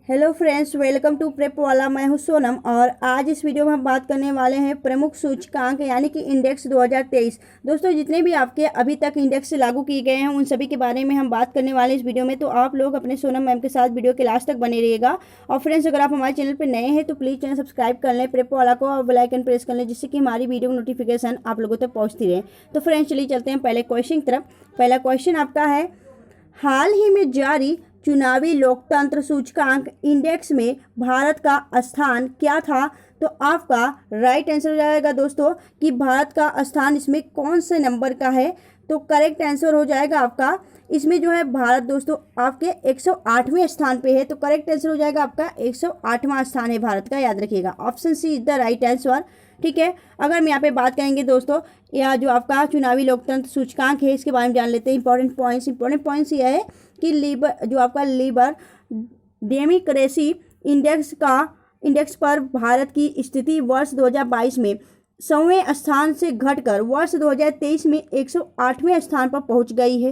Hello friends, welcome to prep वाला। मैं हूं सोनम और आज इस वीडियो में हम बात करने वाले हैं प्रमुख सूचकांक यानी कि इंडेक्स 2023। दोस्तों, जितने भी आपके अभी तक इंडेक्स लागू किए गए हैं उन सभी के बारे में हम बात करने वाले हैं इस वीडियो में। तो आप लोग अपने सोनम मैम के साथ वीडियो के लास्ट तक बने रहिएगा। और फ्रेंड्स, अगर आप हमारे चैनल पर नए हैं तो प्लीज़ चैनल सब्सक्राइब कर लें प्रेप वाला को और बेल आइकन प्रेस कर लें, जिससे कि हमारी वीडियो की नोटिफिकेशन आप लोगों तक पहुँचती रहे। तो फ्रेंड्स, चलिए चलते हैं पहले क्वेश्चन की तरफ। पहला क्वेश्चन आपका है, हाल ही में जारी चुनावी लोकतंत्र सूचकांक इंडेक्स में भारत का स्थान क्या था? तो आपका राइट आंसर हो जाएगा दोस्तों कि भारत का स्थान इसमें कौन से नंबर का है। तो करेक्ट आंसर हो जाएगा आपका इसमें जो है भारत दोस्तों आपके 108वें स्थान पे है। तो करेक्ट आंसर हो जाएगा आपका 108वां स्थान है भारत का, याद रखिएगा। Option C is the right answer. ठीक है, अगर हम यहाँ पे बात करेंगे दोस्तों, या जो आपका चुनावी लोकतंत्र सूचकांक है इसके बारे में जान लेते हैं। इंपॉर्टेंट पॉइंट्स ये है कि लीबर डेमोक्रेसी इंडेक्स पर भारत की स्थिति वर्ष 2022 में 100वें स्थान से घटकर वर्ष 2023 में 108वें स्थान पर पहुंच गई है।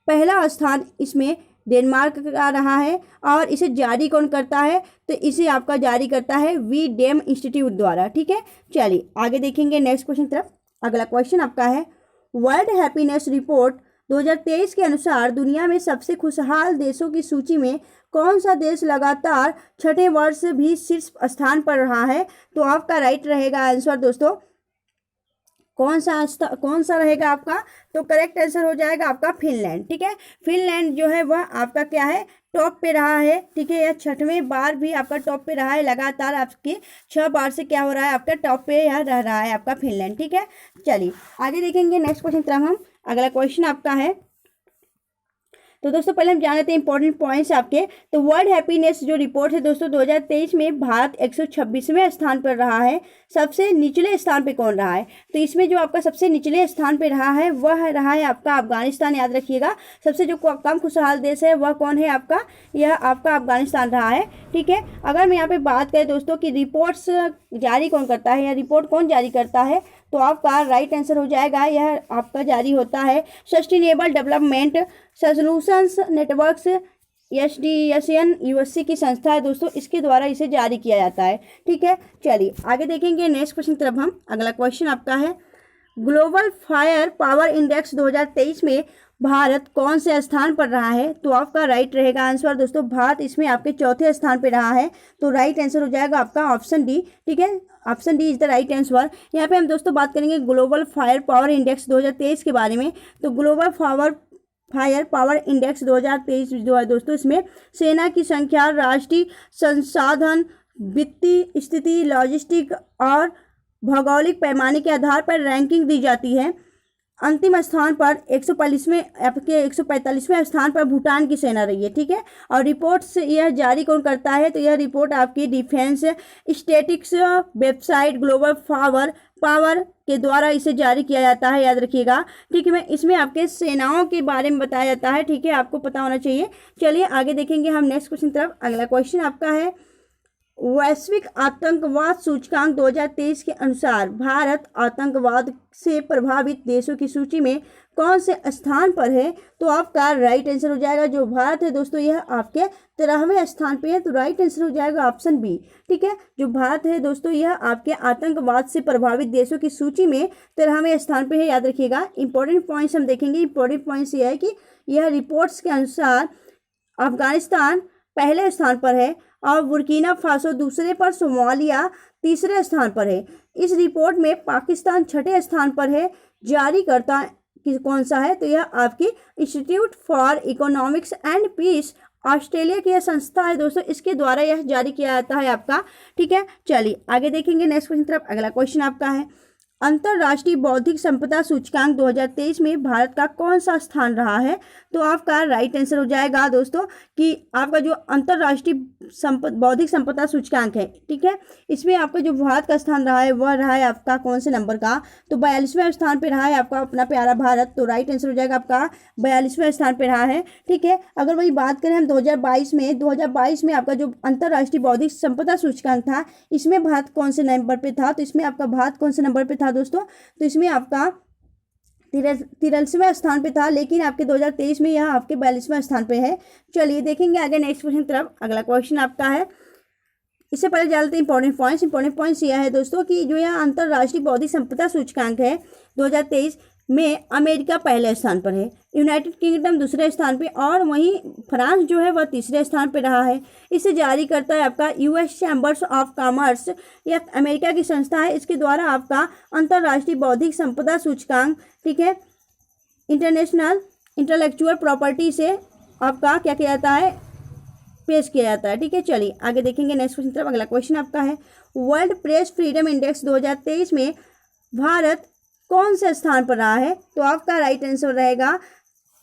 पहला स्थान इसमें डेनमार्क का रहा है और इसे जारी कौन करता है? तो इसे आपका जारी करता है वी डेम इंस्टीट्यूट द्वारा। ठीक है, चलिए आगे देखेंगे नेक्स्ट क्वेश्चन की तरफ। अगला क्वेश्चन आपका है, वर्ल्ड हैप्पीनेस रिपोर्ट 2023 के अनुसार दुनिया में सबसे खुशहाल देशों की सूची में कौन सा देश लगातार छठे वर्ष भी शीर्ष स्थान पर रहा है? तो आपका राइट रहेगा आंसर दोस्तों, कौन सा रहेगा आपका? तो करेक्ट आंसर हो जाएगा आपका फिनलैंड। ठीक है, फिनलैंड जो है वह आपका क्या है, टॉप पे रहा है। ठीक है, यह 6वें बार भी आपका टॉप पे रहा है, लगातार आपके 6 बार से क्या हो रहा है, आपका टॉप पे यह रह रहा है आपका फिनलैंड। ठीक है, चलिए आगे देखेंगे नेक्स्ट क्वेश्चन तरफ हम। अगला क्वेश्चन आपका है, तो दोस्तों पहले हम जान लेते हैं इंपॉर्टेंट पॉइंट्स आपके। तो वर्ल्ड हैप्पीनेस जो रिपोर्ट है दोस्तों 2023 में भारत 126वें स्थान पर रहा है। सबसे निचले स्थान पे कौन रहा है? तो इसमें जो आपका सबसे निचले स्थान पे रहा है वह रहा है आपका अफगानिस्तान, याद रखिएगा। सबसे जो कम खुशहाल देश है वह कौन है आपका? यह आपका अफगानिस्तान रहा है। ठीक है, अगर मैं यहाँ पे बात करें दोस्तों कि रिपोर्ट्स जारी कौन करता है या रिपोर्ट कौन जारी करता है, तो आपका राइट आंसर हो जाएगा यह आपका जारी होता है sustainable development solutions networks SDSN USC की संस्था है दोस्तों, इसके द्वारा इसे जारी किया जाता है। ठीक है, चलिए आगे देखेंगे नेक्स्ट क्वेश्चन की तरफ हम। अगला क्वेश्चन आपका है, ग्लोबल फायर पावर इंडेक्स 2023 में भारत कौन से स्थान पर रहा है? तो आपका राइट रहेगा आंसर दोस्तों, भारत इसमें आपके चौथे स्थान पर रहा है। तो राइट आंसर हो जाएगा आपका ऑप्शन डी। ठीक है, option D is the right answer. यहाँ पे हम दोस्तों बात करेंगे ग्लोबल फायर पावर इंडेक्स 2023 के बारे में। तो ग्लोबल फायर पावर इंडेक्स 2023 जो है दोस्तों, इसमें सेना की संख्या, राष्ट्रीय संसाधन, वित्तीय स्थिति, लॉजिस्टिक और भौगोलिक पैमाने के आधार पर रैंकिंग दी जाती है। अंतिम स्थान पर 145वें स्थान पर भूटान की सेना रही है। ठीक है, और रिपोर्ट से यह जारी कौन करता है? तो यह रिपोर्ट आपकी defence statics website global power के द्वारा इसे जारी किया जाता है, याद रखिएगा। ठीक है, इसमें आपके सेनाओं के बारे में बताया जाता है। ठीक है, आपको पता होना चाहिए। चलिए आगे देखेंगे हम नेक्स्ट क्वेश्चन तरफ। अगला क्वेश्चन आपका है, वैश्विक आतंकवाद सूचकांक 2023 के अनुसार भारत आतंकवाद से प्रभावित देशों की सूची में कौन से स्थान पर है? तो आपका राइट आंसर हो जाएगा, जो भारत है दोस्तों यह आपके 13वें स्थान पे है। तो राइट आंसर हो जाएगा ऑप्शन बी। ठीक है, जो भारत है दोस्तों यह आपके आतंकवाद से प्रभावित देशों की सूची में 13वें स्थान पे है, याद रखिएगा। इंपॉर्टेंट पॉइंट्स हम देखेंगे। इंपॉर्टेंट पॉइंट्स ये है कि यह रिपोर्ट्स के अनुसार अफगानिस्तान पहले स्थान पर है और बुर्किना फासो दूसरे पर, सोमालिया तीसरे स्थान पर है। इस रिपोर्ट में पाकिस्तान छठे स्थान पर है। जारी करता कौन सा है? तो यह आपकी institute for economics and peace Australia की यह संस्था है दोस्तों, इसके द्वारा यह जारी किया जाता है आपका। ठीक है, चलिए आगे देखेंगे नेक्स्ट क्वेश्चन तरफ। अगला क्वेश्चन आपका है, अंतर्राष्ट्रीय बौद्धिक संपदा सूचकांक 2023 में भारत का कौन सा स्थान रहा है? तो आपका राइट आंसर हो जाएगा दोस्तों कि आपका जो अंतर्राष्ट्रीय बौद्धिक संपदा सूचकांक है, ठीक है, इसमें आपका जो भारत का स्थान रहा है वह रहा है आपका कौन से नंबर का? तो 42वें स्थान पे रहा है आपका अपना प्यारा भारत। तो राइट आंसर हो जाएगा आपका 42वें स्थान पे रहा है। ठीक है, अगर वही बात करें हम 2022 में आपका जो अंतर्राष्ट्रीय बौद्धिक संपदा सूचकांक था, इसमें भारत कौन से नंबर पे था? तो इसमें आपका भारत कौन से नंबर पे था दोस्तों? तो इसमें आपका 43वें स्थान पे था, लेकिन आपके 2023 में यह आपके 42वें स्थान पे है। चलिए देखेंगे आगे नेक्स्ट क्वेश्चन तरफ। अगला क्वेश्चन आपका है, इससे पहले जान लेते हैं इंपॉर्टेंट पॉइंट्स यह है दोस्तों कि जो यह अंतर्राष्ट्रीय बौद्धिक संपदा सूचकांक है 2023 में अमेरिका पहले स्थान पर है, यूनाइटेड किंगडम दूसरे स्थान पे और वहीं फ्रांस जो है वह तीसरे स्थान पे रहा है। इसे जारी करता है आपका यूएस चैम्बर्स ऑफ कॉमर्स, यह अमेरिका की संस्था है। इसके द्वारा आपका अंतर्राष्ट्रीय बौद्धिक संपदा सूचकांक, ठीक है, इंटरनेशनल इंटेलेक्चुअल प्रॉपर्टी से आपका क्या किया जाता है, पेश किया जाता है। ठीक है, चलिए आगे देखेंगे नेक्स्ट क्वेश्चन तरफ। अगला क्वेश्चन आपका है, वर्ल्ड प्रेस फ्रीडम इंडेक्स 2023 में भारत कौन से स्थान पर रहा है? तो आपका राइट आंसर रहेगा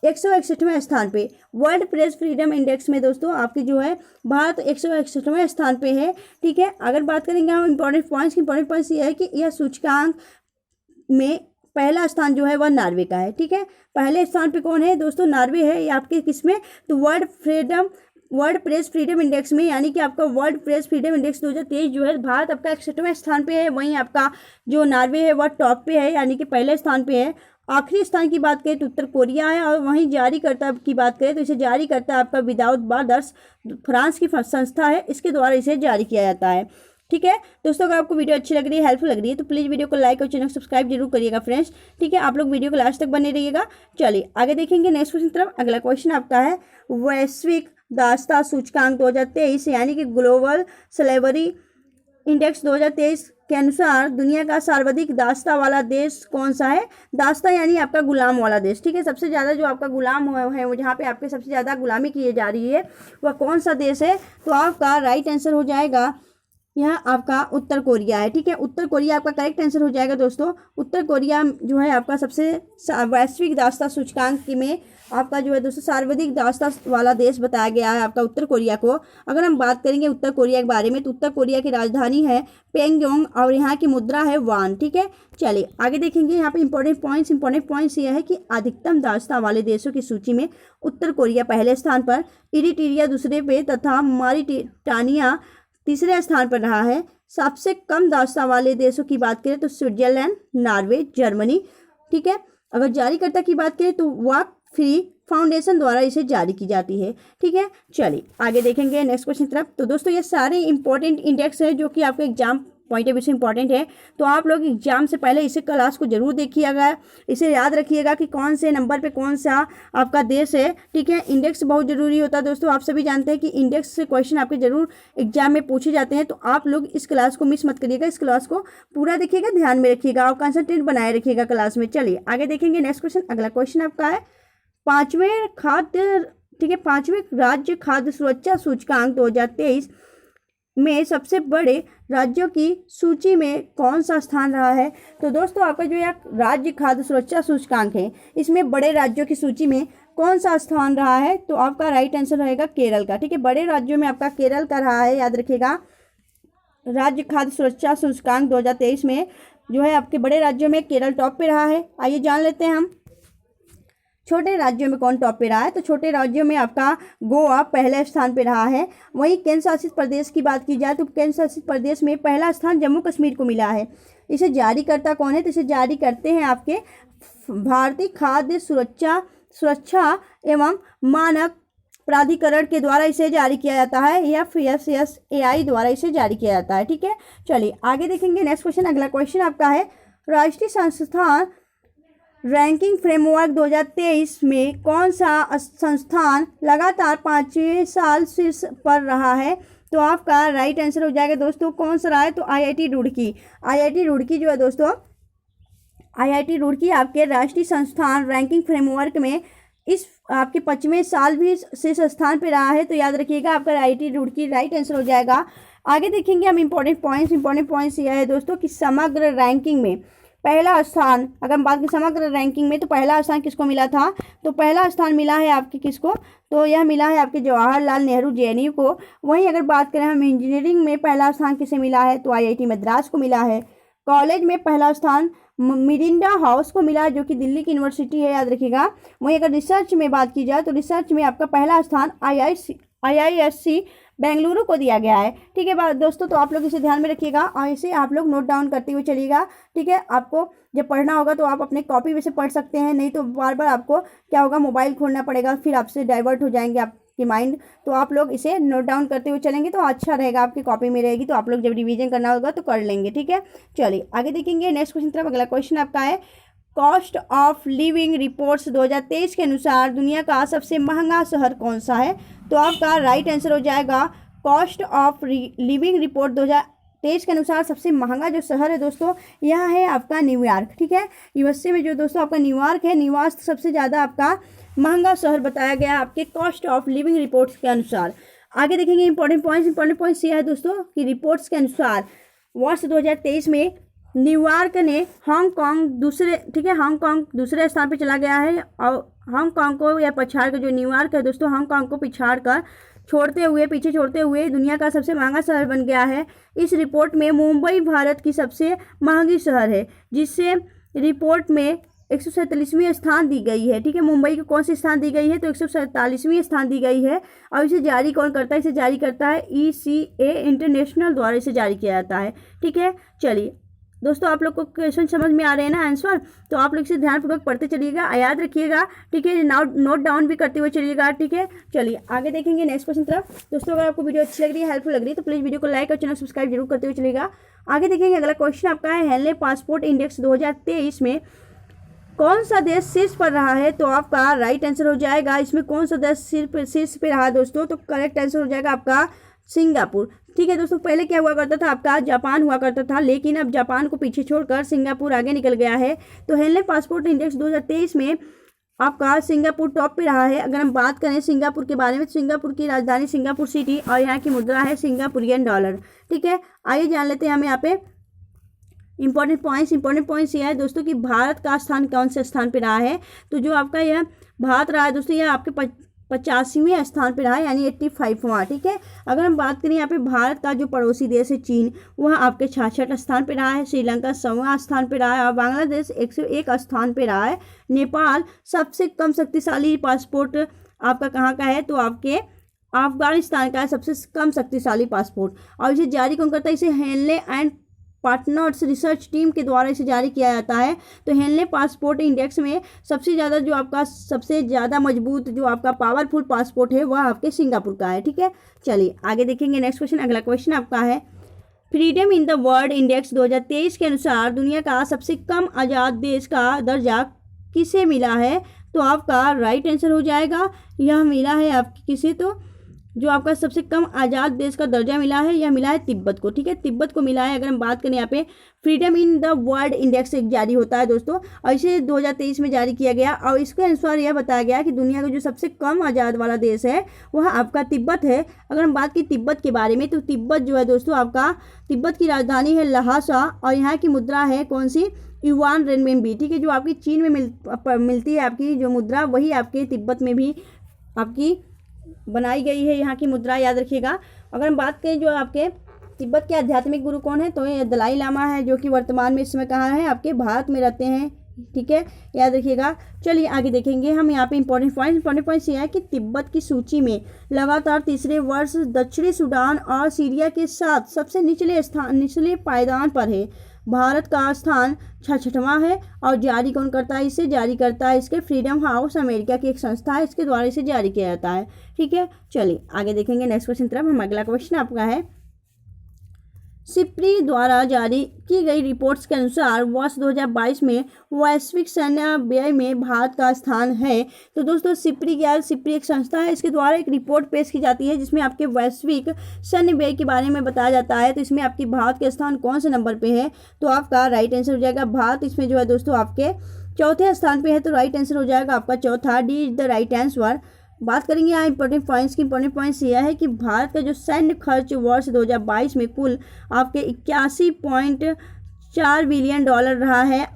161वें स्थान पे। वर्ल्ड प्रेस फ्रीडम इंडेक्स में दोस्तों आपकी जो है भारत 161वें स्थान पे है। ठीक है, अगर बात करेंगे हम इंपॉर्टेंट पॉइंट्स ये है कि यह सूचकांक में पहला स्थान जो है वह नॉर्वे का है। ठीक है, पहले स्थान पे कौन है दोस्तों? नॉर्वे है। ये आपके किसमें? तो वर्ल्ड प्रेस फ्रीडम इंडेक्स में, यानी कि आपका वर्ल्ड प्रेस फ्रीडम इंडेक्स 2023 जो है भारत आपका 61वें स्थान पे है। वहीं आपका जो नॉर्वे है वह टॉप पे है, यानी कि पहले स्थान पे है। आखिरी स्थान की बात करें तो उत्तर कोरिया है, और वहीं जारीकर्ता की बात करें तो इसे जारी करता आपका विदाउट बॉर्डर्स फ्रांस की संस्था है, इसके द्वारा इसे जारी किया जाता है। ठीक है दोस्तों, अगर आपको वीडियो अच्छी लग रही है, हेल्पफुल लग रही है, तो प्लीज़ वीडियो को लाइक और चैनल को सब्सक्राइब जरूर करिएगा फ्रेंड्स। ठीक है, आप लोग वीडियो को लास्ट तक बने रहिएगा। चलिए आगे देखेंगे नेक्स्ट क्वेश्चन तरफ। अगला क्वेश्चन आपका है, वैश्विक दास्ता सूचकांक 2023 यानी कि ग्लोबल स्लेवरी इंडेक्स 2023 के अनुसार दुनिया का सर्वाधिक दास्ता वाला देश कौन सा है? दास्ता यानी आपका गुलाम वाला देश। ठीक है, सबसे ज़्यादा जो आपका गुलाम है वो जहाँ पे आपके सबसे ज़्यादा गुलामी की जा रही है वह कौन सा देश है? तो आपका राइट आंसर हो जाएगा यह आपका उत्तर कोरिया है। ठीक है, उत्तर कोरिया आपका करेक्ट आंसर हो जाएगा दोस्तों। उत्तर कोरिया जो है आपका सबसे वैश्विक दास्ता सूचकांक में आपका जो है दोस्तों सर्वाधिक दास्ता वाला देश बताया गया है आपका उत्तर कोरिया को। अगर हम बात करेंगे उत्तर कोरिया के बारे में तो उत्तर कोरिया की राजधानी है प्योंगयांग और यहाँ की मुद्रा है वान। ठीक है, चलिए आगे देखेंगे। यहाँ पे इंपॉर्टेंट पॉइंट्स ये है कि अधिकतम दास्ता वाले देशों की सूची में उत्तर कोरिया पहले स्थान पर, इरिट्रिया दूसरे पे तथा मॉरिटानिया तीसरे स्थान पर रहा है। सबसे कम दास्ता वाले देशों की बात करें तो स्विट्जरलैंड, नॉर्वे, जर्मनी। ठीक है, अगर जारीकर्ता की बात करें तो वॉक फ्री फाउंडेशन द्वारा इसे जारी की जाती है। ठीक है, चलिए आगे देखेंगे नेक्स्ट क्वेश्चन तरफ। तो दोस्तों ये सारे इंपॉर्टेंट इंडेक्स है जो कि आपके एग्जाम पॉइंट ऑफ व्यू से इंपॉर्टेंट है, तो आप लोग एग्जाम से पहले इसे क्लास को जरूर देखिएगा, इसे याद रखिएगा कि कौन से नंबर पे कौन सा आपका देश है। ठीक है, इंडेक्स बहुत जरूरी होता है दोस्तों। आप सभी जानते हैं कि इंडेक्स से क्वेश्चन आपके जरूर एग्जाम में पूछे जाते हैं, तो आप लोग इस क्लास को मिस मत करिएगा, इस क्लास को पूरा देखिएगा, ध्यान में रखिएगा और कंसंट्रेट बनाए रखिएगा क्लास में। चलिए आगे देखेंगे नेक्स्ट क्वेश्चन। अगला क्वेश्चन आपका है, पाँचवें राज्य खाद्य सुरक्षा सूचकांक 2023 में सबसे बड़े राज्यों की सूची में कौन सा स्थान रहा है? तो दोस्तों आपका जो यह राज्य खाद्य सुरक्षा सूचकांक है इसमें बड़े राज्यों की सूची में कौन सा स्थान रहा है? तो आपका राइट आंसर रहेगा केरल का। ठीक है, बड़े राज्यों में आपका केरल का रहा है, याद रखिएगा। राज्य खाद्य सुरक्षा सूचकांक 2023 में जो है आपके बड़े राज्यों में केरल टॉप पे रहा है। आइए जान लेते हैं हम छोटे राज्यों में कौन टॉप पे रहा है। तो छोटे राज्यों में आपका गोवा पहले स्थान पे रहा है। वहीं केंद्र शासित प्रदेश की बात की जाए तो केंद्र शासित प्रदेश में पहला स्थान जम्मू कश्मीर को मिला है। इसे जारी करता कौन है? तो इसे जारी करते हैं आपके भारतीय खाद्य सुरक्षा एवं मानक प्राधिकरण के द्वारा इसे जारी किया जाता है, या FSSAI द्वारा इसे जारी किया जाता है। ठीक है, चलिए आगे देखेंगे नेक्स्ट क्वेश्चन। अगला क्वेश्चन आपका है, राष्ट्रीय संस्थान रैंकिंग फ्रेमवर्क 2023 में कौन सा संस्थान लगातार 5वें साल शीर्ष पर रहा है? तो आपका राइट आंसर हो जाएगा दोस्तों कौन सा रहा है? तो IIT रुड़की। IIT रुड़की जो है दोस्तों, IIT रुड़की आपके राष्ट्रीय संस्थान रैंकिंग फ्रेमवर्क में इस आपके 5वें साल भी शीर्ष स्थान पे रहा है, तो याद रखिएगा आपका IIT रुड़की राइट आंसर हो जाएगा। आगे देखेंगे हम इंपॉर्टेंट पॉइंट्स यह है दोस्तों कि समग्र रैंकिंग में पहला स्थान, अगर हम बात करें समग्र रैंकिंग में तो पहला स्थान किसको मिला था? तो पहला स्थान मिला है आपके किसको? तो यह मिला है आपके जवाहरलाल नेहरू JNU को। वहीं अगर बात करें हम इंजीनियरिंग में पहला स्थान किसे मिला है? तो IIT मद्रास को मिला है। कॉलेज में पहला स्थान मिरिंडा हाउस को मिला है जो कि दिल्ली की यूनिवर्सिटी है, याद रखिएगा। वहीं अगर रिसर्च में बात की जाए तो रिसर्च में आपका पहला स्थान IISc बेंगलुरु को दिया गया है। ठीक है दोस्तों, तो आप लोग इसे ध्यान में रखिएगा और इसे आप लोग नोट डाउन करते हुए चलिएगा। ठीक है, आपको जब पढ़ना होगा तो आप अपने कॉपी में से पढ़ सकते हैं, नहीं तो बार बार आपको क्या होगा, मोबाइल खोलना पड़ेगा, फिर आपसे डाइवर्ट हो जाएंगे आपकी माइंड। तो आप लोग इसे नोट डाउन करते हुए चलेंगे तो अच्छा रहेगा, आपकी कॉपी में रहेगी, तो आप लोग जब रिवीजन करना होगा तो कर लेंगे। ठीक है, चलिए आगे देखेंगे नेक्स्ट क्वेश्चन तरफ। अगला क्वेश्चन आपका है, कॉस्ट ऑफ लिविंग रिपोर्ट्स 2023 के अनुसार दुनिया का सबसे महंगा शहर कौन सा है? तो आपका राइट आंसर हो जाएगा कॉस्ट ऑफ लिविंग रिपोर्ट 2023 के अनुसार सबसे महंगा जो शहर है दोस्तों, यह है आपका न्यूयॉर्क। ठीक है, यूएसए में जो दोस्तों आपका न्यूयॉर्क है, न्यूयॉर्क सबसे ज़्यादा आपका महंगा शहर बताया गया आपके कॉस्ट ऑफ लिविंग रिपोर्ट्स के अनुसार। आगे देखेंगे इंपॉर्टेंट पॉइंट्स ये है दोस्तों कि रिपोर्ट्स के अनुसार वर्ष 2023 में न्यूयॉर्क ने हांगकांग दूसरे स्थान पर चला गया है, और हांगकांग को या पछाड़ कर, जो न्यूयॉर्क है दोस्तों हांगकांग को पीछे छोड़ते हुए दुनिया का सबसे महंगा शहर बन गया है। इस रिपोर्ट में मुंबई भारत की सबसे महंगी शहर है, जिससे रिपोर्ट में 147वीं स्थान दी गई है। ठीक है, मुंबई को कौन सी स्थान दी गई है? तो 147वीं स्थान दी गई है। और इसे जारी कौन करता है? इसे जारी करता है ECA इंटरनेशनल द्वारा इसे जारी किया जाता है। ठीक है, चलिए दोस्तों आप लोग को क्वेश्चन समझ में आ रहे हैं ना, आंसर? तो आप लोग इसे ध्यानपूर्वक पढ़ते चलिएगा, याद रखिएगा। ठीक है, नोट डाउन भी करते हुए चलिएगा। ठीक है, चलिए आगे देखेंगे नेक्स्ट क्वेश्चन तरफ। दोस्तों अगर आपको वीडियो अच्छी लग रही है, हेल्पफुल लग रही है, तो प्लीज़ वीडियो को लाइक और चैनल सब्सक्राइब जरूर करते हुए चलिएगा। आगे देखेंगे अगला क्वेश्चन आपका है, हेनले पासपोर्ट इंडेक्स 2023 में कौन सा देश शीर्ष पर रहा है? तो आपका राइट आंसर हो जाएगा, इसमें कौन सा देश शीर्ष पे रहा दोस्तों? तो करेक्ट आंसर हो जाएगा आपका सिंगापुर। ठीक है दोस्तों, पहले क्या हुआ करता था? आपका जापान हुआ करता था, लेकिन अब जापान को पीछे छोड़कर सिंगापुर आगे निकल गया है। तो हेनले पासपोर्ट इंडेक्स 2023 में आपका सिंगापुर टॉप पे रहा है। अगर हम बात करें सिंगापुर के बारे में, तो सिंगापुर की राजधानी सिंगापुर सिटी और यहाँ की मुद्रा है सिंगापुरियन डॉलर। ठीक है, आइए जान लेते हैं हम यहाँ पे इंपॉर्टेंट पॉइंट्स ये है दोस्तों कि भारत का स्थान कौन से स्थान पे रहा है? तो जो आपका यह भारत रहा है दोस्तों, यह आपके 85वें स्थान पे रहा है, यानी 85वां। ठीक है, अगर हम बात करें यहाँ पे भारत का जो पड़ोसी देश है चीन, वह आपके 66 स्थान पे रहा है। श्रीलंका 100वां स्थान पे रहा है, और बांग्लादेश 101 स्थान पे रहा है। नेपाल सबसे कम शक्तिशाली पासपोर्ट आपका कहाँ का है? तो आपके अफगानिस्तान का है सबसे कम शक्तिशाली पासपोर्ट। और इसे जारी कौन करता है? इसे Henley and partners research team के द्वारा इसे जारी किया जाता है। तो हेनले पासपोर्ट इंडेक्स में सबसे ज़्यादा मजबूत जो आपका पावरफुल पासपोर्ट है वह आपके सिंगापुर का है। ठीक है, चलिए आगे देखेंगे नेक्स्ट क्वेश्चन। अगला क्वेश्चन आपका है, freedom in the world index 2023 के अनुसार दुनिया का सबसे कम आज़ाद देश का दर्जा किसे मिला है? तो आपका राइट आंसर हो जाएगा, यह मिला है आपके किसे? तो जो आपका सबसे कम आज़ाद देश का दर्जा मिला है, यह मिला है तिब्बत को। ठीक है, तिब्बत को मिला है। अगर हम बात करें यहाँ पे freedom in the world index एक जारी होता है दोस्तों, और इसे 2023 में जारी किया गया, और इसके अनुसार यह बताया गया कि दुनिया का जो सबसे कम आज़ाद वाला देश है वह आपका तिब्बत है। अगर हम बात की तिब्बत के बारे में, तो तिब्बत जो है दोस्तों आपका, तिब्बत की राजधानी है लहासा, और यहाँ की मुद्रा है कौन सी? Yuan renminbi. ठीक है, जो आपकी चीन में मिलती है आपकी जो मुद्रा, वही आपके तिब्बत में भी आपकी बनाई गई है, यहाँ की मुद्रा, याद रखिएगा। अगर हम बात करें जो आपके तिब्बत के आध्यात्मिक गुरु कौन है? तो ये दलाई लामा है, जो कि वर्तमान में इस समय कहाँ है? आपके भारत में रहते हैं। ठीक है, याद रखिएगा। चलिए आगे देखेंगे हम यहाँ पे इंपॉर्टेंट पॉइंट्स ये है कि तिब्बत की सूची में लगातार तीसरे वर्ष दक्षिणी सूडान और सीरिया के साथ सबसे निचले पायदान पर है। भारत का स्थान 66वां है, और जारी कौन करता है? इसे जारी करता है इसके फ्रीडम हाउस अमेरिका की एक संस्था है, इसके द्वारा इसे जारी किया जाता है। ठीक है, चलिए आगे देखेंगे नेक्स्ट क्वेश्चन तरफ। हम अगला क्वेश्चन आपका है, सिप्री द्वारा जारी की गई रिपोर्ट्स के अनुसार वर्ष 2022 में वैश्विक सैन्य व्यय में भारत का स्थान है। तो दोस्तों सिप्री एक संस्था है, इसके द्वारा एक रिपोर्ट पेश की जाती है जिसमें आपके वैश्विक सैन्य व्यय के बारे में बताया जाता है। तो इसमें आपकी भारत के स्थान कौन से नंबर पे है? तो आपका राइट आंसर हो जाएगा भारत इसमें जो है दोस्तों आपके चौथे स्थान पे है। तो राइट आंसर हो जाएगा आपका चौथा, D is the right answer. बात करेंगे यहाँ इंपॉर्टेंट पॉइंट्स यह है कि भारत का जो सैन्य खर्च वर्ष 2022 में कुल आपके 81.4 बिलियन डॉलर रहा है।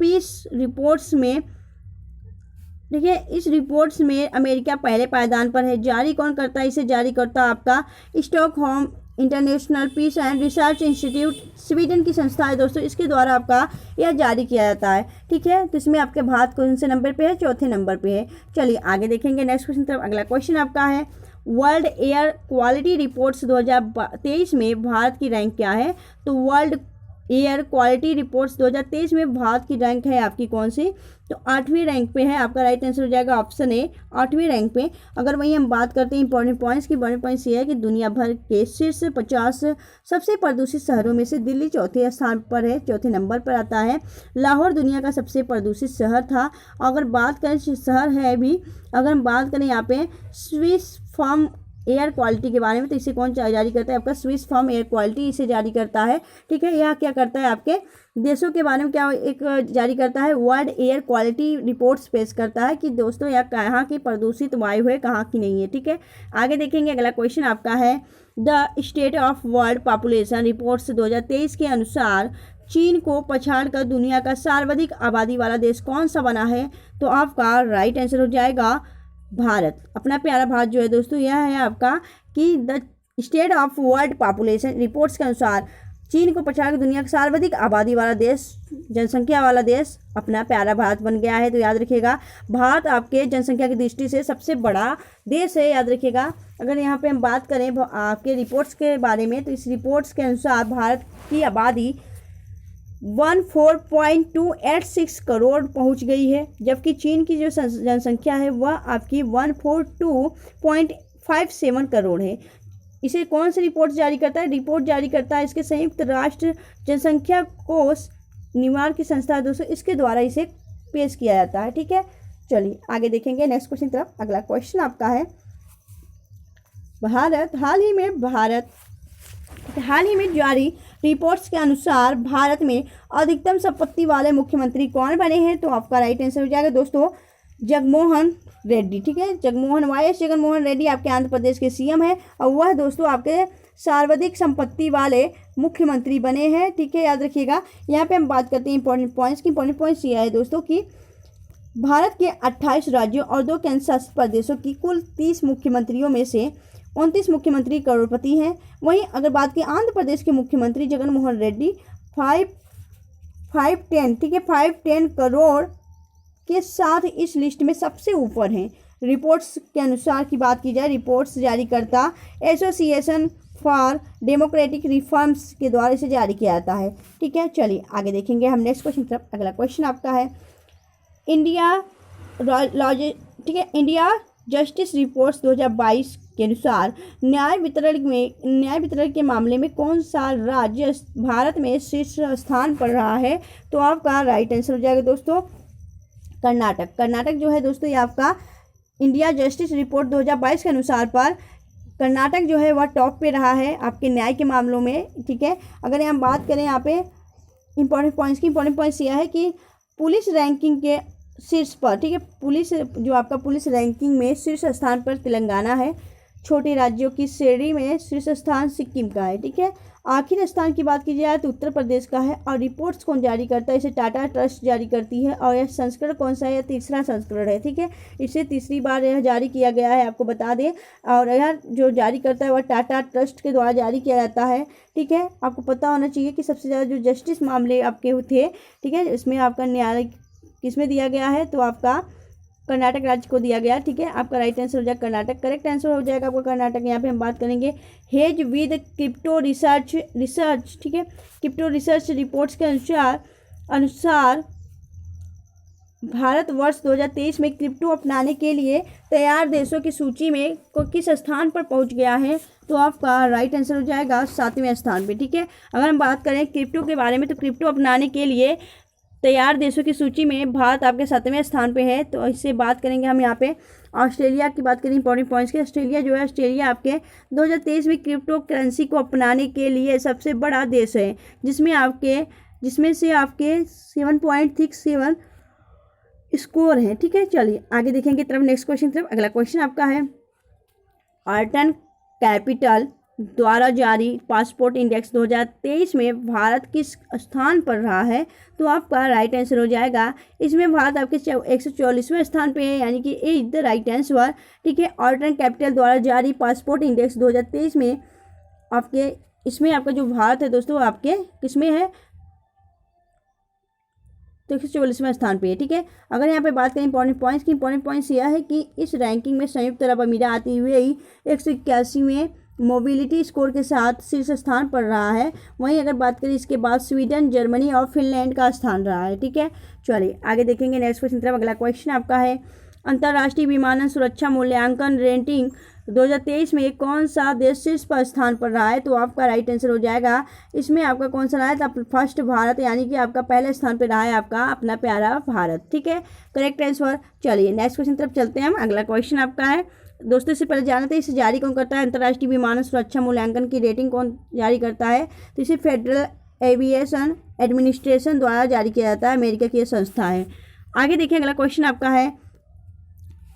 इस रिपोर्ट्स में देखिए, इस रिपोर्ट्स में अमेरिका पहले पायदान पर है। जारी कौन करता है? इसे जारी करता है आपका Stockholm international peace and research institute, Sweden की संस्था है दोस्तों, इसके द्वारा आपका यह जारी किया जाता है। ठीक है, तो इसमें आपके भारत कौन से नंबर पे है? चौथे नंबर पे है। चलिए आगे देखेंगे नेक्स्ट क्वेश्चन तरफ। अगला क्वेश्चन आपका है, वर्ल्ड एयर क्वालिटी रिपोर्ट्स 2023 में भारत की रैंक क्या है? तो वर्ल्ड एयर क्वालिटी रिपोर्ट्स 2023 में भारत की रैंक है आपकी कौन सी, तो 8वीं रैंक पे है। आपका राइट आंसर हो जाएगा ऑप्शन ए, 8वीं रैंक पे। अगर वहीं हम बात करते हैं इंपॉर्टेंट पॉइंट्स की, इंपॉर्टेंट पॉइंट्स ये है कि दुनिया भर के शीर्ष 50 सबसे प्रदूषित शहरों में से दिल्ली चौथे स्थान पर है, चौथे नंबर पर आता है। लाहौर दुनिया का सबसे प्रदूषित शहर था। अगर बात करें शहर है भी, अगर हम बात करें यहाँ पे स्विस फॉर्म एयर क्वालिटी के बारे में, तो इसे कौन जारी करता है, आपका स्विस फॉर्म एयर क्वालिटी इसे जारी करता है। ठीक है, यह क्या करता है, आपके देशों के बारे में क्या एक जारी करता है, वर्ल्ड एयर क्वालिटी रिपोर्ट्स पेश करता है कि दोस्तों यह कहाँ की प्रदूषित वायु है, कहाँ की नहीं है। ठीक है, आगे देखेंगे। अगला क्वेश्चन आपका है the state of world population reports 2023 के अनुसार चीन को पछाड़कर दुनिया का सर्वाधिक आबादी वाला देश कौन सा बना है, तो आपका राइट आंसर हो जाएगा भारत। अपना प्यारा भारत जो है दोस्तों, यह है आपका कि the state of world population reports के अनुसार चीन को पछाड़कर दुनिया का सर्वाधिक आबादी वाला देश, जनसंख्या वाला देश अपना प्यारा भारत बन गया है। तो याद रखिएगा, भारत आपके जनसंख्या की दृष्टि से सबसे बड़ा देश है, याद रखिएगा। अगर यहाँ पे हम बात करें आपके रिपोर्ट्स के बारे में, तो इस रिपोर्ट्स के अनुसार भारत की आबादी 14.286 करोड़ पहुंच गई है, जबकि चीन की जो जनसंख्या है वह आपकी 142.57 करोड़ है। इसे कौन सी रिपोर्ट जारी करता है, रिपोर्ट जारी करता है इसके संयुक्त राष्ट्र जनसंख्या कोष न्यूयॉर्क की संस्था है दोस्तों, इसके द्वारा इसे पेश किया जाता है। ठीक है, चलिए आगे देखेंगे नेक्स्ट क्वेश्चन तरफ। अगला क्वेश्चन आपका है हाल ही में जारी रिपोर्ट्स के अनुसार भारत में अधिकतम संपत्ति वाले मुख्यमंत्री कौन बने हैं, तो आपका राइट आंसर हो जाएगा दोस्तों जगनमोहन रेड्डी। ठीक है, जगनमोहन रेड्डी आपके आंध्र प्रदेश के सीएम है और वह दोस्तों आपके सर्वाधिक संपत्ति वाले मुख्यमंत्री बने हैं। ठीक है, याद रखिएगा। यहाँ पे हम बात करते हैं इंपॉर्टेंट पॉइंट्स की। इंपॉर्टेंट पॉइंट्स ये है दोस्तों कि भारत के 28 राज्यों और 2 केंद्र शासित प्रदेशों की कुल 30 मुख्यमंत्रियों में से 29 मुख्यमंत्री करोड़पति हैं। वहीं अगर बात की आंध्र प्रदेश के मुख्यमंत्री जगनमोहन रेड्डी 510 करोड़ के साथ इस लिस्ट में सबसे ऊपर हैं। रिपोर्ट्स के अनुसार की बात की जाए, रिपोर्ट्स जारी करता एसोसिएशन फॉर डेमोक्रेटिक रिफॉर्म्स के द्वारा इसे जारी किया जाता है। ठीक है, चलिए आगे देखेंगे हम नेक्स्ट क्वेश्चन तरफ। अगला क्वेश्चन आपका है इंडिया जस्टिस रिपोर्ट्स 2022 के अनुसार न्याय वितरण के मामले में कौन सा राज्य भारत में शीर्ष स्थान पर रहा है, तो आपका राइट आंसर हो जाएगा दोस्तों कर्नाटक। कर्नाटक जो है दोस्तों, ये आपका इंडिया जस्टिस रिपोर्ट 2022 के अनुसार पर कर्नाटक जो है वह टॉप पे रहा है आपके न्याय के मामलों में। ठीक है, अगर हम बात करें यहाँ पे इंपॉर्टेंट पॉइंट्स की, इंपॉर्टेंट पॉइंट्स यह है कि पुलिस रैंकिंग के शीर्ष पर, ठीक है, पुलिस जो आपका पुलिस रैंकिंग में शीर्ष स्थान पर तेलंगाना है। छोटे राज्यों की श्रेणी में शीर्ष स्थान सिक्किम का है। ठीक है, आखिरी स्थान की बात की जाए तो उत्तर प्रदेश का है। और रिपोर्ट्स कौन जारी करता है, इसे टाटा ट्रस्ट जारी करती है। और यह संस्करण कौन सा है, यह तीसरा संस्करण है। ठीक है, इसे तीसरी बार यह जारी किया गया है, आपको बता दें। और यह जो जारी करता है वह टाटा ट्रस्ट के द्वारा जारी किया जाता है। ठीक है, आपको पता होना चाहिए कि सबसे ज़्यादा जो जस्टिस मामले आपके थे, ठीक है, इसमें आपका न्यायालय किसमें दिया गया है, तो आपका कर्नाटक राज्य को दिया गया। ठीक है, आपका राइट आंसर हो जाएगा कर्नाटक, करेक्ट आंसर हो जाएगा आपका कर्नाटक। यहाँ पे हम बात करेंगे हेज विद क्रिप्टो रिसर्च। ठीक है, क्रिप्टो रिसर्च रिपोर्ट्स के अनुसार भारत वर्ष 2023 में क्रिप्टो अपनाने के लिए तैयार देशों की सूची में किस स्थान पर पहुंच गया है, तो आपका राइट आंसर हो जाएगा 7वें स्थान पे। ठीक है, अगर हम बात करें क्रिप्टो के बारे में, तो क्रिप्टो अपनाने के लिए तैयार देशों की सूची में भारत आपके 7वें स्थान पे है। तो इससे बात करेंगे हम यहाँ पे ऑस्ट्रेलिया की बात करें इंपॉर्टेंट पॉइंट्स की। ऑस्ट्रेलिया जो है, ऑस्ट्रेलिया आपके 2023 में क्रिप्टो करेंसी को अपनाने के लिए सबसे बड़ा देश है, जिसमें से आपके 7.67 स्कोर है। ठीक है, चलिए आगे देखेंगे तरफ नेक्स्ट क्वेश्चन तरफ। अगला क्वेश्चन आपका है आर्टन कैपिटल द्वारा जारी पासपोर्ट इंडेक्स 2023 में भारत किस स्थान पर रहा है, तो आपका राइट आंसर हो जाएगा, इसमें भारत आपके 144वें स्थान पे है, यानी कि ए इज द राइट आंसर। ठीक है, ऑर्टन कैपिटल द्वारा जारी पासपोर्ट इंडेक्स 2023 में आपके इसमें आपका जो भारत है दोस्तों, आपके किसमें है, तो 144वें स्थान पे है। ठीक है, अगर यहाँ पे बात करें इंपॉर्टेंट पॉइंट्स की, इंपॉर्टेंट पॉइंट्स यह है कि इस रैंकिंग में संयुक्त अरब अमीरात यूएई 181वें मोबिलिटी स्कोर के साथ शीर्ष स्थान पर रहा है। वहीं अगर बात करें इसके बाद स्वीडन, जर्मनी और फिनलैंड का स्थान रहा है। ठीक है, चलिए आगे देखेंगे नेक्स्ट क्वेश्चन तरफ। अगला क्वेश्चन आपका है, अंतर्राष्ट्रीय विमानन सुरक्षा मूल्यांकन रेटिंग 2023 में कौन सा देश शीर्ष पर स्थान पर रहा है? तो आपका राइट आंसर हो जाएगा, इसमें आपका कौन सा रहा है? तो फर्स्ट भारत, यानी कि आपका पहले स्थान पर रहा है आपका अपना प्यारा भारत। ठीक है, करेक्ट आंसर। चलिए नेक्स्ट क्वेश्चन तरफ चलते हैं हम। अगला क्वेश्चन आपका है, दोस्तों इससे पहले जानते हैं इसे जारी कौन करता है? अंतर्राष्ट्रीय विमानन सुरक्षा मूल्यांकन की रेटिंग कौन जारी करता है? तो इसे फेडरल एविएशन एडमिनिस्ट्रेशन द्वारा जारी किया जाता है, अमेरिका की यह संस्था है। आगे देखिए अगला क्वेश्चन आपका है,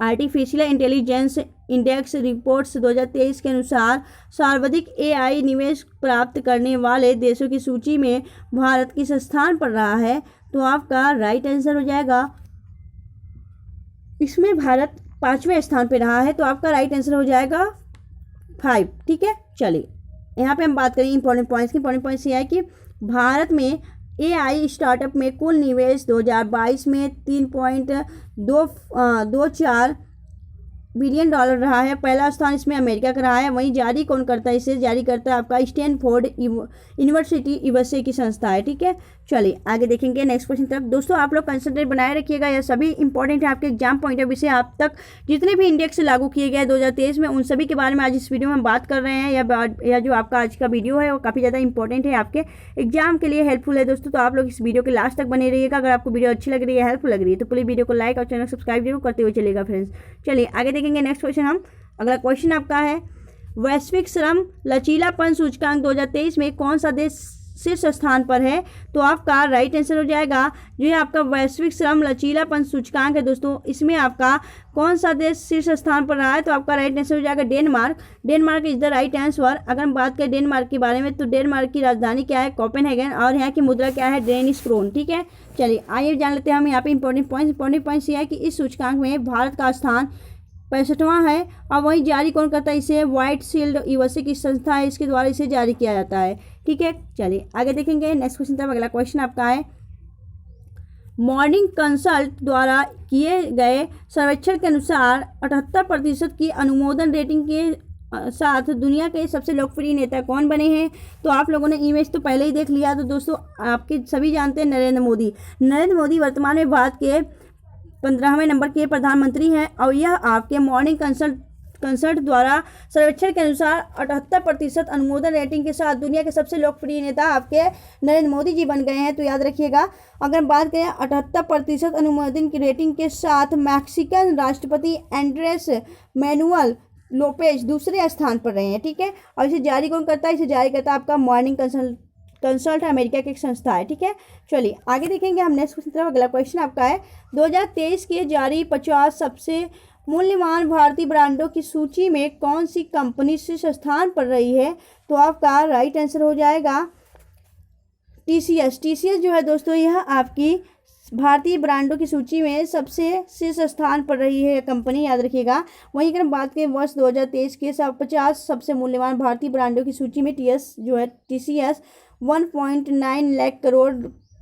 आर्टिफिशियल इंटेलिजेंस इंडेक्स रिपोर्ट्स 2023 के अनुसार सर्वाधिक एआई निवेश प्राप्त करने वाले देशों की सूची में भारत किस स्थान पर रहा है? तो आपका राइट आंसर हो जाएगा, इसमें भारत 5वें स्थान पर रहा है। तो आपका राइट आंसर हो जाएगा 5। ठीक है, चलिए यहाँ पे हम बात करें इंपॉर्टेंट पॉइंट्स की। इंपॉर्टेंट पॉइंट्स ये है कि भारत में एआई स्टार्टअप में कुल निवेश 2022 में 3.24 बिलियन डॉलर रहा है। पहला स्थान इसमें अमेरिका का रहा है। वहीं जारी कौन करता है? इसे जारी करता है आपका स्टैनफोर्ड यूनिवर्सिटी यूएसए की संस्था है। ठीक है, चलिए आगे देखेंगे नेक्स्ट क्वेश्चन तरफ। दोस्तों आप लोग कंसंट्रेट बनाए रखिएगा, यह सभी इंपॉर्टेंट है आपके एग्जाम पॉइंट ऑफ व्यू से। आप तक जितने भी इंडेक्स लागू किए गए 2023 में, उन सभी के बारे में आज इस वीडियो में हम बात कर रहे हैं। या जो आपका आज का वीडियो है वो काफ़ी ज़्यादा इंपॉर्टेंट है, आपके एग्जाम के लिए हेल्पफुल है दोस्तों। तो आप लोग इस वीडियो के लास्ट तक बने रहिएगा। अगर आपको वीडियो अच्छी लग रही है, हेल्पफुल लग रही है, तो प्लीज़ वीडियो को लाइक और चैनल सब्सक्राइब जरूर करते हुए चलिएगा फ्रेंड्स। चलिए आगे देखेंगे नेक्स्ट क्वेश्चन हम। अगला क्वेश्चन आपका है, वैश्विक श्रम लचीलापन सूचकांक 2023 में कौन सा देश शीर्ष स्थान पर है? तो आपका राइट आंसर हो जाएगा, जो है आपका वैश्विक श्रम लचीलापन सूचकांक है दोस्तों, इसमें आपका कौन सा देश शीर्ष स्थान पर रहा है? तो आपका राइट आंसर हो जाएगा Denmark. Denmark is the right answer. अगर हम बात करें डेनमार्क के बारे में, तो डेनमार्क की राजधानी क्या है? कोपेनहेगन, और यहाँ की मुद्रा क्या है? Danish krone. ठीक है, चलिए आइए जान लेते हैं हम यहाँ पे इंपॉर्टेंट पॉइंट्स ये है कि इस सूचकांक में भारत का स्थान 65वां है। और वही जारी कौन करता है इसे? व्हाइट शील्ड यूएसए की संस्था है, इसके द्वारा इसे जारी किया जाता है। ठीक है, चलिए आगे देखेंगे नेक्स्ट क्वेश्चन तक। अगला क्वेश्चन आपका है, मॉर्निंग कंसल्ट द्वारा किए गए सर्वेक्षण के अनुसार 78% की अनुमोदन रेटिंग के साथ दुनिया के सबसे लोकप्रिय नेता कौन बने हैं? तो आप लोगों ने इमेज तो पहले ही देख लिया। तो दोस्तों आपके सभी जानते हैं नरेंद्र मोदी। नरेंद्र मोदी वर्तमान में भारत के 15वें नंबर के प्रधानमंत्री हैं। और यह आपके मॉर्निंग कंसल्ट द्वारा सर्वेक्षण के अनुसार 78% अनुमोदन रेटिंग के साथ दुनिया के सबसे लोकप्रिय नेता आपके नरेंद्र मोदी जी बन गए हैं। तो याद रखिएगा, अगर बात करें 78% अनुमोदन की रेटिंग के साथ मैक्सिकन राष्ट्रपति एंड्रेस मैनुअल लोपेज दूसरे स्थान पर रहे हैं। ठीक है, और इसे जारी कौन करता है? इसे जारी करता है आपका मॉर्निंग कंसल्ट अमेरिका की एक संस्था है। ठीक है, चलिए आगे देखेंगे हम नेक्स्ट क्वेश्चन तरफ। अगला क्वेश्चन आपका है, 2023 के जारी 50 सबसे मूल्यवान भारतीय ब्रांडों की सूची में कौन सी कंपनी शीर्ष स्थान पर रही है? तो आपका राइट आंसर हो जाएगा टीसीएस। टीसीएस जो है दोस्तों, यह आपकी भारतीय ब्रांडों की सूची में सबसे शीर्ष स्थान पर रही है कंपनी, याद रखिएगा। वहीं अगर हम बात करें वर्ष 2023 के 50 सबसे मूल्यवान भारतीय ब्रांडों की सूची में टीसीएस 1.9 लाख करोड़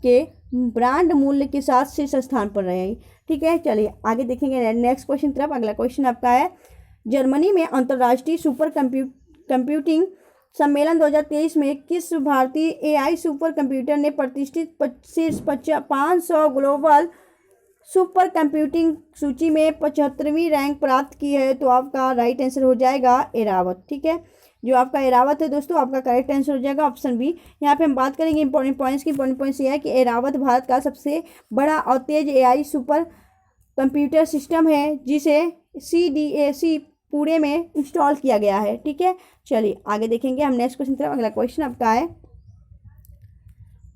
के ब्रांड मूल्य के साथ शीर्ष स्थान पर रहे। ठीक है, चलिए आगे देखेंगे नेक्स्ट क्वेश्चन तरफ। अगला क्वेश्चन आपका है, जर्मनी में अंतर्राष्ट्रीय सुपर कंप्यूटिंग सम्मेलन 2023 में किस भारतीय एआई सुपर कंप्यूटर ने प्रतिष्ठित शीर्ष 500 ग्लोबल सुपर कंप्यूटिंग सूची में 75वीं रैंक प्राप्त की है? तो आपका राइट आंसर हो जाएगा एरावत। ठीक है, जो आपका एरावत है दोस्तों, आपका करेक्ट आंसर हो जाएगा ऑप्शन बी। यहाँ पे हम बात करेंगे इंपॉर्टेंट पॉइंट्स की। इंपॉर्टेंट पॉइंट्स ये है कि एरावत भारत का सबसे बड़ा और तेज एआई सुपर कंप्यूटर सिस्टम है, जिसे CDAC पुणे में इंस्टॉल किया गया है। ठीक है, चलिए आगे देखेंगे हम नेक्स्ट क्वेश्चन तरफ। अगला क्वेश्चन आपका है,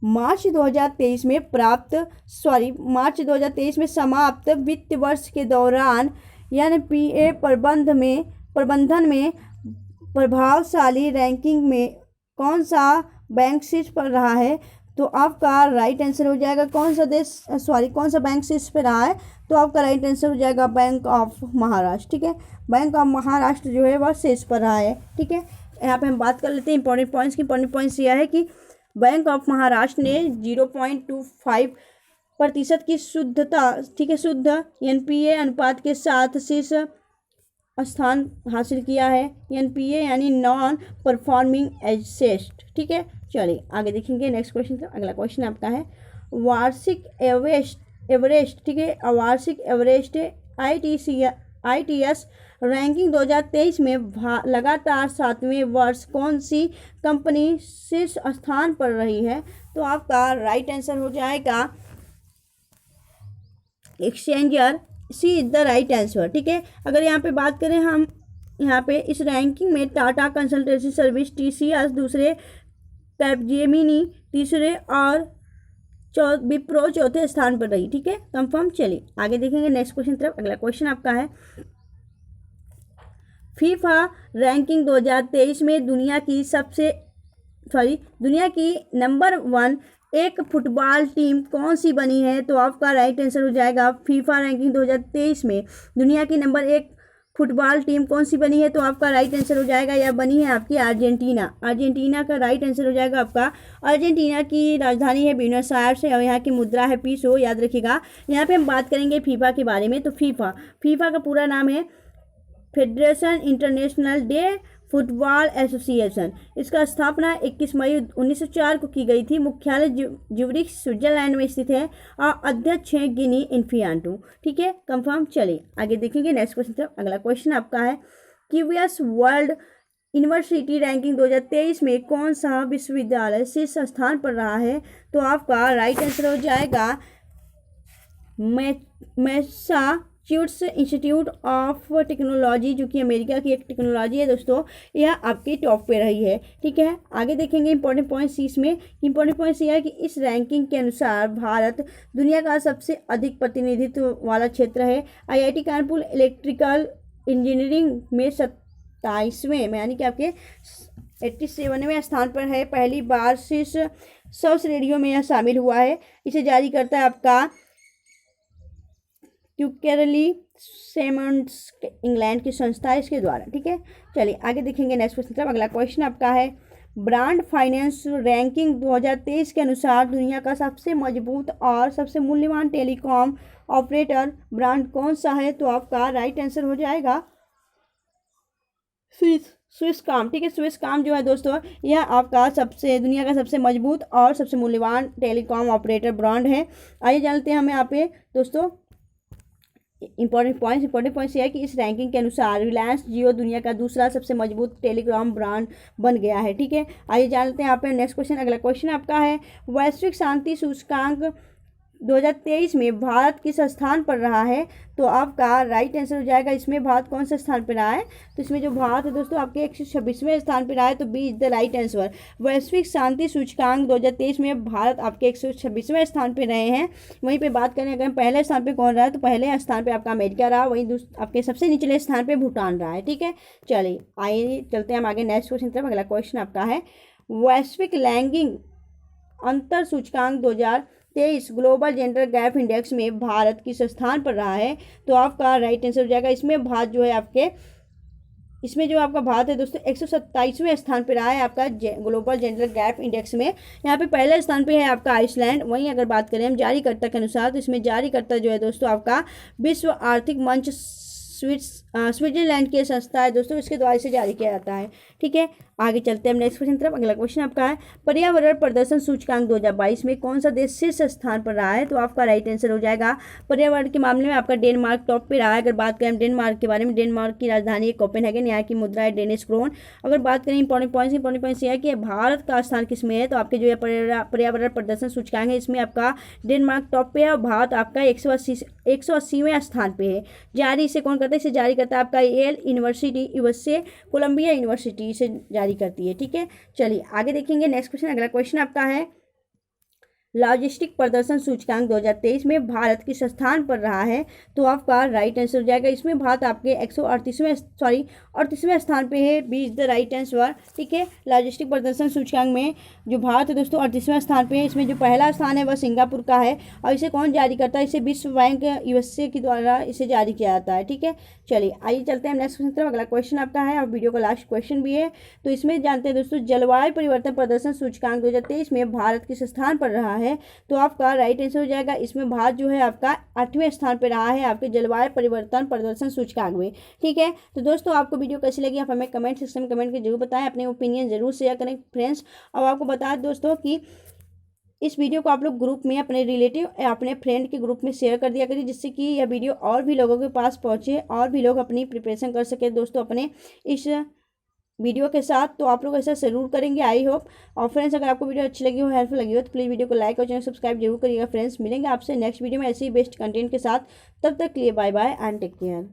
मार्च 2023 में समाप्त वित्त वर्ष के दौरान एनपीए प्रबंधन में प्रभावशाली रैंकिंग में कौन सा बैंक शीर्ष पर रहा है? तो आपका राइट आंसर हो जाएगा कौन सा बैंक शीर्ष पर रहा है? तो आपका राइट आंसर हो जाएगा बैंक ऑफ महाराष्ट्र। ठीक है, बैंक ऑफ महाराष्ट्र जो है वह शीर्ष पर रहा है। ठीक है, यहाँ पे हम बात कर लेते हैं इंपॉर्टेंट पॉइंट्स की। इंपॉर्टेंट पॉइंट्स यह है कि बैंक ऑफ महाराष्ट्र ने 0.25% की शुद्धता, ठीक है, शुद्ध एनपीए अनुपात के साथ शीर्ष स्थान हासिल किया है। एनपीए यानी नॉन परफॉर्मिंग एसेट। ठीक है, चलिए आगे देखेंगे नेक्स्ट क्वेश्चन। अगला क्वेश्चन आपका है वार्षिक एवरेस्ट। ठीक है, वार्षिक एवरेस्ट ITS रैंकिंग 2023 में लगातार 7वें वर्ष कौन सी कंपनी शीर्ष स्थान पर रही है? तो आपका राइट आंसर हो जाएगा exchanger. C is the right answer. ठीक है, अगर यहाँ पे बात करें हम, यहाँ पे इस रैंकिंग में टाटा कंसल्टेंसी सर्विस TCS दूसरे, कैपजेमिनी तीसरे और विप्रो चौथे स्थान पर रही। ठीक है, कंफर्म। चलिए आगे देखेंगे नेक्स्ट क्वेश्चन तरफ। अगला क्वेश्चन आपका है फीफा रैंकिंग 2023 में दुनिया की नंबर 1 एक फुटबॉल टीम कौन सी बनी है? तो आपका राइट आंसर हो जाएगा फीफा रैंकिंग 2023 में दुनिया की नंबर 1 फुटबॉल टीम कौन सी बनी है? तो आपका राइट आंसर हो जाएगा, यह बनी है आपकी अर्जेंटीना। अर्जेंटीना का राइट आंसर हो जाएगा आपका। अर्जेंटीना की राजधानी है ब्यूनस आयर्स और यहाँ की मुद्रा है पीसो, याद रखिएगा। यहाँ पे हम बात करेंगे फीफा के बारे में। तो फीफा का पूरा नाम है federation international day football association. इसका स्थापना 21 मई 1904 को की गई थी। मुख्यालय ज्यूरिख स्विट्जरलैंड में स्थित है और अध्यक्ष हैं गिनी इन्फियान्टो। ठीक है, कंफर्म। चलिए आगे देखेंगे नेक्स्ट क्वेश्चन। अगला क्वेश्चन आपका है क्यूएस वर्ल्ड यूनिवर्सिटी रैंकिंग 2023 में कौन सा विश्वविद्यालय शीर्ष स्थान पर रहा है? तो आपका राइट आंसर हो जाएगा मैसाचुसेट्स इंस्टीट्यूट ऑफ टेक्नोलॉजी, जो कि अमेरिका की एक टेक्नोलॉजी है दोस्तों। यह आपकी टॉप पे रही है। ठीक है, आगे देखेंगे इंपॉर्टेंट पॉइंट्स। इसमें इंपॉर्टेंट पॉइंट्स यह है कि इस रैंकिंग के अनुसार भारत दुनिया का सबसे अधिक प्रतिनिधित्व वाला क्षेत्र है। IIT कानपुर इलेक्ट्रिकल इंजीनियरिंग में 27वें में यानी कि आपके 87वें स्थान पर है। पहली बार शीर्ष 100 श्रेणियों में यह शामिल हुआ है। इसे जारी करता है आपका क्यूकेरली सेमंड्स इंग्लैंड की संस्था है इसके द्वारा। ठीक है, चलिए आगे देखेंगे नेक्स्ट क्वेश्चन। अगला क्वेश्चन आपका है ब्रांड फाइनेंस रैंकिंग 2023 के अनुसार दुनिया का सबसे मजबूत और सबसे मूल्यवान टेलीकॉम ऑपरेटर ब्रांड कौन सा है? तो आपका राइट आंसर हो जाएगा स्विसकॉम। ठीक है, स्विसकॉम जो है दोस्तों यह आपका दुनिया का सबसे मजबूत और सबसे मूल्यवान टेलीकॉम ऑपरेटर ब्रांड है। आइए जानते हैं हम यहाँ पे दोस्तों इंपॉर्टेंट पॉइंट्स यह है कि इस रैंकिंग के अनुसार रिलायंस जियो दुनिया का दूसरा सबसे मजबूत टेलीकॉम ब्रांड बन गया है। ठीक है, आइए जानते हैं यहाँ पे नेक्स्ट क्वेश्चन। अगला क्वेश्चन आपका है वैश्विक शांति सूचकांक 2023 में भारत किस स्थान पर रहा है? तो आपका राइट आंसर हो जाएगा इसमें भारत कौन से स्थान पर रहा है? तो इसमें जो भारत है दोस्तों आपके 126वें स्थान पर रहा है। तो B is the right answer. वैश्विक शांति सूचकांक 2023 में भारत आपके 126वें स्थान पर रहे हैं। वहीं पे बात करें अगर पहले स्थान पे कौन रहा है, तो पहले स्थान पे आपका अमेरिका रहा, वहीं आपके सबसे निचले स्थान पे भूटान रहा है। ठीक है, चलिए आइए चलते हैं हम आगे नेक्स्ट क्वेश्चन तरफ। अगला क्वेश्चन आपका है वैश्विक लैंगिक अंतर सूचकांक 2023 ग्लोबल जेंडर गैप इंडेक्स में भारत किस स्थान पर रहा है? तो आपका राइट आंसर हो जाएगा इसमें भारत जो है आपके इसमें जो आपका भारत है दोस्तों 127वें स्थान पर रहा है आपका ग्लोबल जेंडर गैप इंडेक्स में। यहाँ पे पहले स्थान पे है आपका आइसलैंड। वहीं अगर बात करें हम जारीकर्ता के अनुसार, तो इसमें जारीकर्ता जो है दोस्तों आपका विश्व आर्थिक मंच स्विट्जरलैंड की संस्था है दोस्तों, इसके द्वारा इसे जारी किया जाता है। ठीक है, आगे चलते हैं हम नेक्स्ट क्वेश्चन तरफ। अगला क्वेश्चन आपका है पर्यावरण प्रदर्शन सूचकांक 2022 में कौन सा देश शीर्ष स्थान पर रहा है? तो आपका राइट आंसर हो जाएगा पर्यावरण के मामले में आपका डेनमार्क टॉप पे रहा है। अगर बात करें डेनमार्क के बारे में, डेनमार्क की राजधानी है कोपेनहेगन, यहाँ की मुद्रा है डेनिश क्रोन। अगर बात करें इंपॉर्टेंट पॉइंट्स यह है कि भारत का स्थान किस में है, तो आपके जो है पर्यावरण प्रदर्शन सूचकांक है इसमें आपका डेनमार्क टॉप पे है और भारत आपका 180वें स्थान पे है। जारी इसे कौन करता है? इसे जारी करता है आपका Yale university USA, Columbia university इसे जारी करती है। ठीक है, चलिए आगे देखेंगे नेक्स्ट क्वेश्चन। अगला क्वेश्चन आपका है लॉजिस्टिक प्रदर्शन सूचकांक 2023 में भारत किस स्थान पर रहा है? तो आपका राइट आंसर हो जाएगा इसमें भारत आपके 38वें स्थान पे है। B is the right answer. ठीक है, लॉजिस्टिक प्रदर्शन सूचकांक में जो भारत है दोस्तों 38वें स्थान पे है। इसमें जो पहला स्थान है वह सिंगापुर का है और इसे कौन जारी करता है? इसे विश्व बैंक USA के द्वारा इसे जारी किया जाता है। ठीक है, चलिए आइए चलते हैं नेक्स्ट क्वेश्चन तरफ। अगला क्वेश्चन आपका है और वीडियो का लास्ट क्वेश्चन भी है। तो इसमें जानते हैं दोस्तों जलवायु परिवर्तन प्रदर्शन सूचकांक 2023 में भारत किस स्थान पर रहा है? है तो आपका राइट आंसर हो जाएगा। इसमें भारत जो है आपका 8वें स्थान पर रहा है आपके जलवायु परिवर्तन प्रदर्शन सूचकांक में। ठीक है, तो दोस्तों आपको वीडियो कैसी लगी आप हमें कमेंट सेक्शन में कमेंट करके जरूर बताएं, अपने ओपिनियन जरूर शेयर करें फ्रेंड्स। और आपको बता दें दोस्तों कि इस वीडियो को आप लोग ग्रुप में अपने रिलेटिव या अपने फ्रेंड के ग्रुप में शेयर कर दिया करिए, जिससे कि यह वीडियो और भी लोगों के पास पहुंचे और भी लोग अपनी प्रिपरेशन कर सके दोस्तों अपने इस वीडियो के साथ। तो आप लोग ऐसा जरूर करेंगे आई होप। और फ्रेंड्स अगर आपको वीडियो अच्छी लगी हो, हेल्पफुल लगी हो, तो प्लीज़ वीडियो को लाइक और चैनल सब्सक्राइब जरूर करिएगा फ्रेंड्स। मिलेंगे आपसे नेक्स्ट वीडियो में ऐसी ही बेस्ट कंटेंट के साथ, तब तक के लिए bye bye and take care.